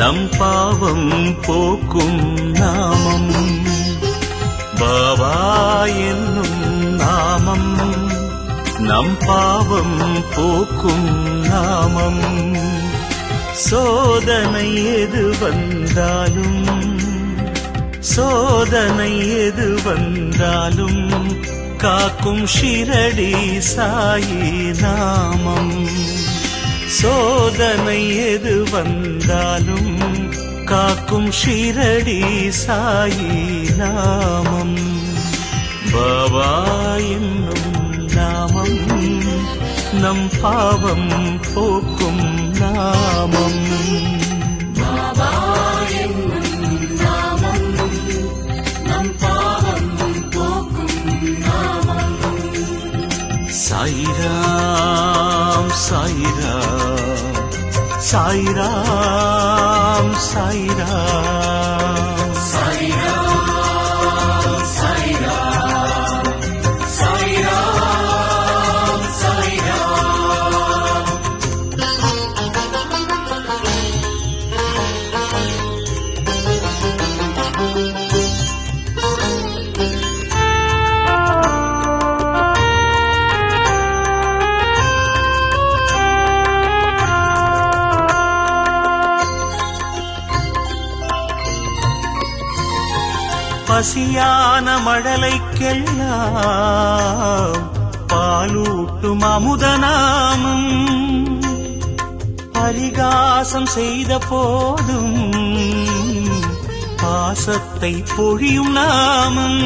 நம் பாவம் போக்கும் நாமம். பாபா என்னும் நாமம் நம் பாவம் போக்கும் நாமம். சோதனை எது வந்தாலும் சோதனை எது வந்தாலும் காக்கும் ஷிரடி சாயி நாமம். சோதனை எது வந்தாலும் காக்கும் ஷிரடி சாயி நாமம். பாபா என்னும் நாமம் நம் பாவம் போக்கும் நாமம். பாபா என்னும் நாமம் நம் பாவம் போக்கும் நாமம். சாயிராம் சாயிராம் சாயிராம் சாயிராம் சாயிராம் சாயிராம் சாயிராம் சாயிராம். பசியான மழலைக்கெல்லாம் பாலூட்டும் அமுதநாமம். பரிகாசம் செய்த போதும் பாசத்தை பொழியும் நாமம்.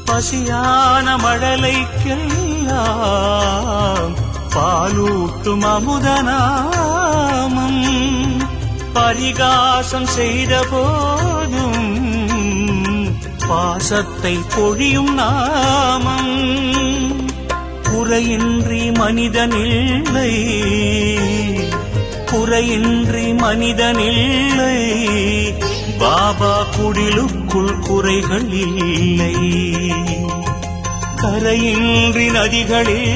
பசியான மழலைக்கெல்லாம் பாலூட்டும் அமுதநாமம். பரிகாசம் செய்த போதும் பாசத்தை பொழியும் நாமம். குறையின்றி மனிதனில்லை குறையின்றி மனிதனில்லை. பாபா குடிலுக்குள் குறைகள் இல்லை. கரையின்றி நதிகளில்